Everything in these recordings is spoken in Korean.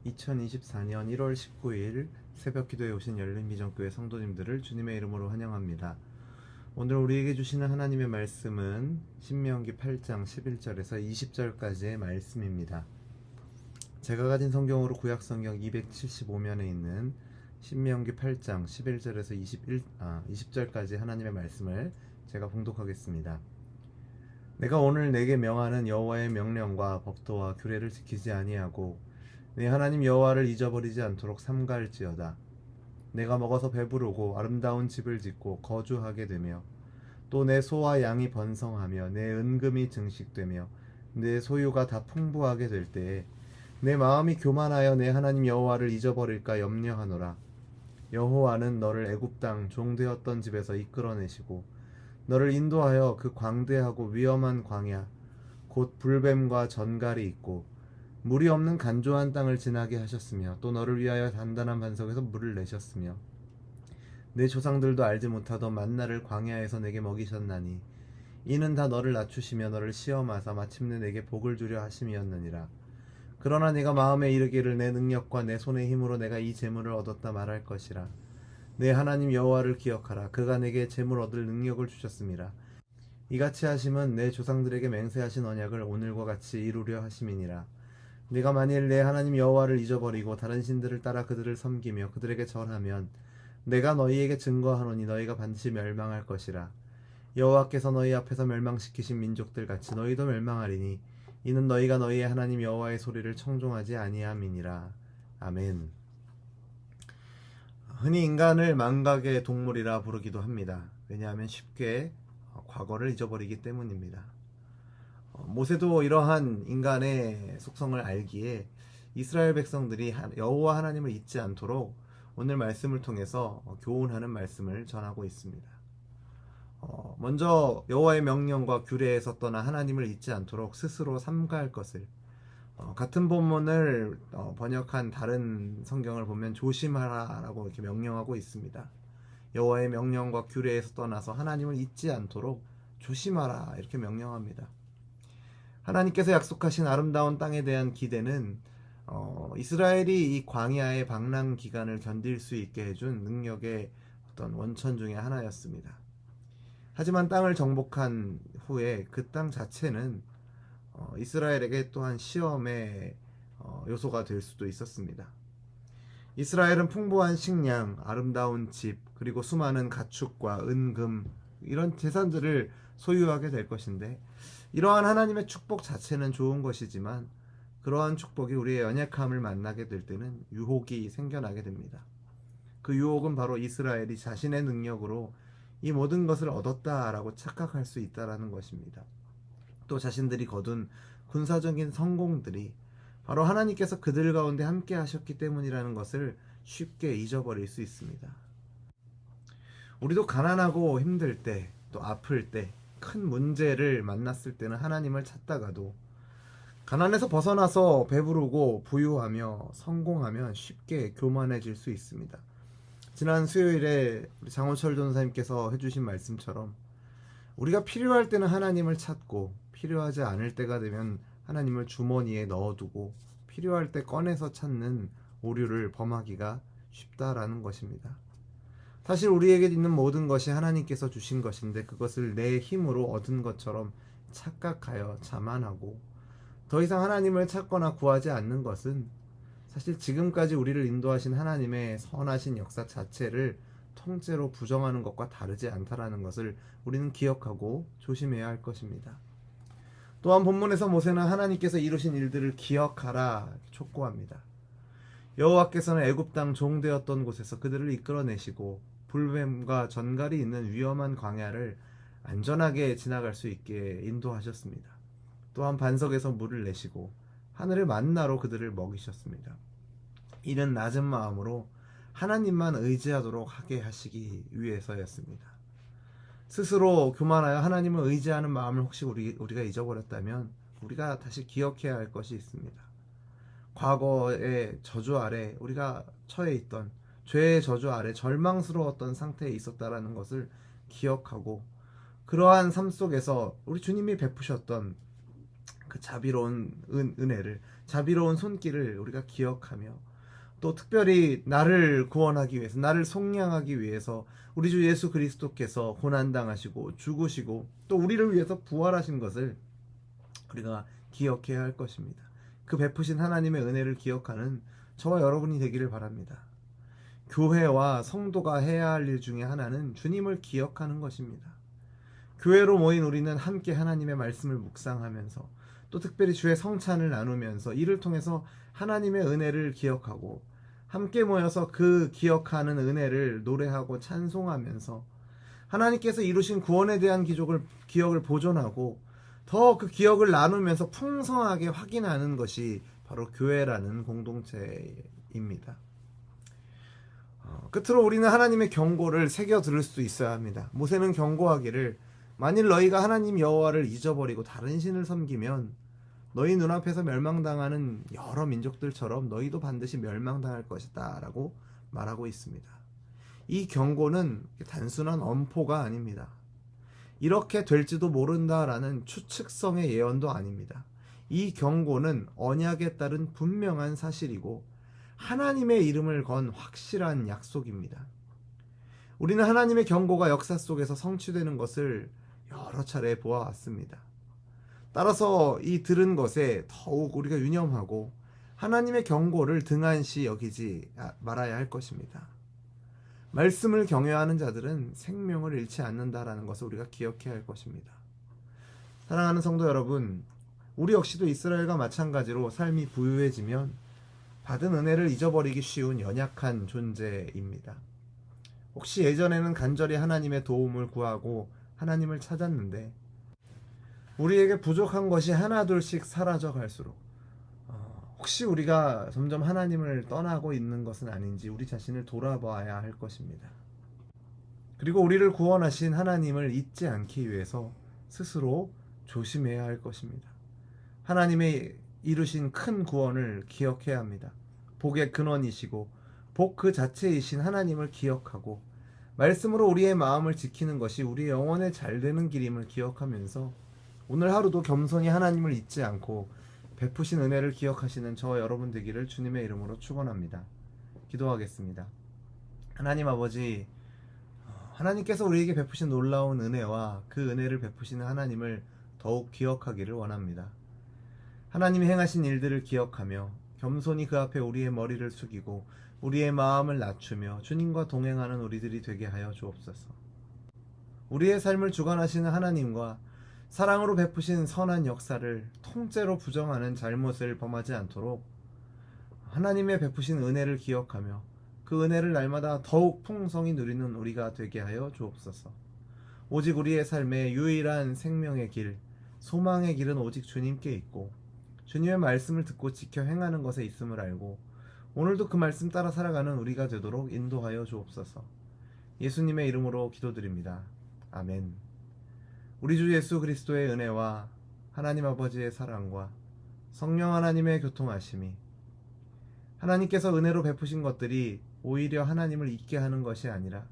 2024년 1월 19일 새벽 기도에 오신 열린비전교회 성도님들을 주님의 이름으로 환영합니다. 오늘 우리에게 주시는 하나님의 말씀은 신명기 8장 11절에서 20절까지의 말씀입니다. 제가 가진 성경으로 구약성경 275면에 있는 신명기 8장 11절에서 20절까지 하나님의 말씀을 제가 봉독하겠습니다. 내가 오늘 내게 명하는 여호와의 명령과 법도와 규례를 지키지 아니하고 내 하나님 여호와를 잊어버리지 않도록 삼가할지어다. 내가 먹어서 배부르고 아름다운 집을 짓고 거주하게 되며 또 내 소와 양이 번성하며 내 은금이 증식되며 내 소유가 다 풍부하게 될 때에 내 마음이 교만하여 내 하나님 여호와를 잊어버릴까 염려하노라. 여호와는 너를 애굽 땅 종되었던 집에서 이끌어내시고 너를 인도하여 그 광대하고 위험한 광야 곧 불뱀과 전갈이 있고 물이 없는 간조한 땅을 지나게 하셨으며 또 너를 위하여 단단한 반석에서 물을 내셨으며 내 조상들도 알지 못하던 만나를 광야에서 내게 먹이셨나니 이는 다 너를 낮추시며 너를 시험하사 마침내 내게 복을 주려 하심이었느니라. 그러나 네가 마음에 이르기를 내 능력과 내 손의 힘으로 내가 이 재물을 얻었다 말할 것이라. 내 하나님 여호와를 기억하라. 그가 내게 재물 얻을 능력을 주셨음이라. 이같이 하심은 내 조상들에게 맹세하신 언약을 오늘과 같이 이루려 하심이니라. 네가 만일 내 하나님 여호와를 잊어버리고 다른 신들을 따라 그들을 섬기며 그들에게 절하면 내가 너희에게 증거하노니 너희가 반드시 멸망할 것이라. 여호와께서 너희 앞에서 멸망시키신 민족들 같이 너희도 멸망하리니 이는 너희가 너희의 하나님 여호와의 소리를 청종하지 아니함이니라. 아멘. 흔히 인간을 망각의 동물이라 부르기도 합니다. 왜냐하면 쉽게 과거를 잊어버리기 때문입니다. 모세도 이러한 인간의 속성을 알기에 이스라엘 백성들이 여호와 하나님을 잊지 않도록 오늘 말씀을 통해서 교훈하는 말씀을 전하고 있습니다. 먼저 여호와의 명령과 규례에서 떠나 하나님을 잊지 않도록 스스로 삼가할 것을, 같은 본문을 번역한 다른 성경을 보면 조심하라라고 이렇게 명령하고 있습니다. 여호와의 명령과 규례에서 떠나서 하나님을 잊지 않도록 조심하라 이렇게 명령합니다. 하나님께서 약속하신 아름다운 땅에 대한 기대는 이스라엘이 이 광야의 방랑 기간을 견딜 수 있게 해준 능력의 어떤 원천 중에 하나였습니다. 하지만 땅을 정복한 후에 그 땅 자체는 이스라엘에게 또한 시험의 요소가 될 수도 있었습니다. 이스라엘은 풍부한 식량, 아름다운 집, 그리고 수많은 가축과 은금 이런 재산들을 소유하게 될 것인데, 이러한 하나님의 축복 자체는 좋은 것이지만 그러한 축복이 우리의 연약함을 만나게 될 때는 유혹이 생겨나게 됩니다. 그 유혹은 바로 이스라엘이 자신의 능력으로 이 모든 것을 얻었다라고 착각할 수 있다라는 것입니다. 또 자신들이 거둔 군사적인 성공들이 바로 하나님께서 그들 가운데 함께 하셨기 때문이라는 것을 쉽게 잊어버릴 수 있습니다. 우리도 가난하고 힘들 때, 또 아플 때, 큰 문제를 만났을 때는 하나님을 찾다가도 가난에서 벗어나서 배부르고 부유하며 성공하면 쉽게 교만해질 수 있습니다. 지난 수요일에 우리 장호철 전사님께서 해주신 말씀처럼 우리가 필요할 때는 하나님을 찾고 필요하지 않을 때가 되면 하나님을 주머니에 넣어두고 필요할 때 꺼내서 찾는 오류를 범하기가 쉽다라는 것입니다. 사실 우리에게 있는 모든 것이 하나님께서 주신 것인데 그것을 내 힘으로 얻은 것처럼 착각하여 자만하고 더 이상 하나님을 찾거나 구하지 않는 것은 사실 지금까지 우리를 인도하신 하나님의 선하신 역사 자체를 통째로 부정하는 것과 다르지 않다라는 것을 우리는 기억하고 조심해야 할 것입니다. 또한 본문에서 모세는 하나님께서 이루신 일들을 기억하라 촉구합니다. 여호와께서는 애굽 땅 종되었던 곳에서 그들을 이끌어내시고 불뱀과 전갈이 있는 위험한 광야를 안전하게 지나갈 수 있게 인도하셨습니다. 또한 반석에서 물을 내시고 하늘의 만나로 그들을 먹이셨습니다. 이는 낮은 마음으로 하나님만 의지하도록 하게 하시기 위해서였습니다. 스스로 교만하여 하나님을 의지하는 마음을 혹시 우리가 잊어버렸다면 우리가 다시 기억해야 할 것이 있습니다. 과거의 저주 아래 우리가 처해 있던 죄의 저주 아래 절망스러웠던 상태에 있었다라는 것을 기억하고 그러한 삶 속에서 우리 주님이 베푸셨던 그 자비로운 은혜를, 자비로운 손길을 우리가 기억하며, 또 특별히 나를 구원하기 위해서, 나를 속량하기 위해서 우리 주 예수 그리스도께서 고난당하시고 죽으시고 또 우리를 위해서 부활하신 것을 우리가 기억해야 할 것입니다. 그 베푸신 하나님의 은혜를 기억하는 저와 여러분이 되기를 바랍니다. 교회와 성도가 해야 할 일 중에 하나는 주님을 기억하는 것입니다. 교회로 모인 우리는 함께 하나님의 말씀을 묵상하면서 또 특별히 주의 성찬을 나누면서 이를 통해서 하나님의 은혜를 기억하고 함께 모여서 그 기억하는 은혜를 노래하고 찬송하면서 하나님께서 이루신 구원에 대한 기억을 보존하고 더 그 기억을 나누면서 풍성하게 확인하는 것이 바로 교회라는 공동체입니다. 끝으로 우리는 하나님의 경고를 새겨 들을 수 있어야 합니다. 모세는 경고하기를 만일 너희가 하나님 여호와를 잊어버리고 다른 신을 섬기면 너희 눈앞에서 멸망당하는 여러 민족들처럼 너희도 반드시 멸망당할 것이다 라고 말하고 있습니다. 이 경고는 단순한 엄포가 아닙니다. 이렇게 될지도 모른다라는 추측성의 예언도 아닙니다. 이 경고는 언약에 따른 분명한 사실이고 하나님의 이름을 건 확실한 약속입니다. 우리는 하나님의 경고가 역사 속에서 성취되는 것을 여러 차례 보아왔습니다. 따라서 이 들은 것에 더욱 우리가 유념하고 하나님의 경고를 등한시 여기지 말아야 할 것입니다. 말씀을 경외하는 자들은 생명을 잃지 않는다라는 것을 우리가 기억해야 할 것입니다. 사랑하는 성도 여러분, 우리 역시도 이스라엘과 마찬가지로 삶이 부유해지면 받은 은혜를 잊어버리기 쉬운 연약한 존재입니다. 혹시 예전에는 간절히 하나님의 도움을 구하고 하나님을 찾았는데 우리에게 부족한 것이 하나둘씩 사라져 갈수록 혹시 우리가 점점 하나님을 떠나고 있는 것은 아닌지 우리 자신을 돌아봐야 할 것입니다. 그리고 우리를 구원하신 하나님을 잊지 않기 위해서 스스로 조심해야 할 것입니다. 하나님의 이루신 큰 구원을 기억해야 합니다. 복의 근원이시고 복 그 자체이신 하나님을 기억하고 말씀으로 우리의 마음을 지키는 것이 우리의 영혼에 잘 되는 길임을 기억하면서 오늘 하루도 겸손히 하나님을 잊지 않고 베푸신 은혜를 기억하시는 저와 여러분 되기를 주님의 이름으로 축원합니다. 기도하겠습니다. 하나님 아버지, 하나님께서 우리에게 베푸신 놀라운 은혜와 그 은혜를 베푸시는 하나님을 더욱 기억하기를 원합니다. 하나님이 행하신 일들을 기억하며 겸손히 그 앞에 우리의 머리를 숙이고 우리의 마음을 낮추며 주님과 동행하는 우리들이 되게 하여 주옵소서. 우리의 삶을 주관하시는 하나님과 사랑으로 베푸신 선한 역사를 통째로 부정하는 잘못을 범하지 않도록 하나님의 베푸신 은혜를 기억하며 그 은혜를 날마다 더욱 풍성히 누리는 우리가 되게 하여 주옵소서. 오직 우리의 삶의 유일한 생명의 길, 소망의 길은 오직 주님께 있고 주님의 말씀을 듣고 지켜 행하는 것에 있음을 알고 오늘도 그 말씀 따라 살아가는 우리가 되도록 인도하여 주옵소서. 예수님의 이름으로 기도드립니다. 아멘. 우리 주 예수 그리스도의 은혜와 하나님 아버지의 사랑과 성령 하나님의 교통하심이 하나님께서 은혜로 베푸신 것들이 오히려 하나님을 잊게 하는 것이 아니라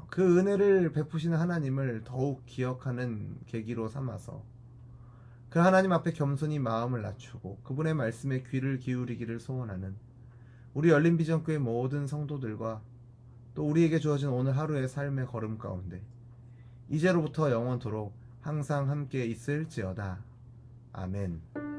그 은혜를 베푸시는 하나님을 더욱 기억하는 계기로 삼아서 그 하나님 앞에 겸손히 마음을 낮추고 그분의 말씀에 귀를 기울이기를 소원하는 우리 열린비전교회 모든 성도들과 또 우리에게 주어진 오늘 하루의 삶의 걸음 가운데 이제로부터 영원토록 항상 함께 있을지어다. 아멘.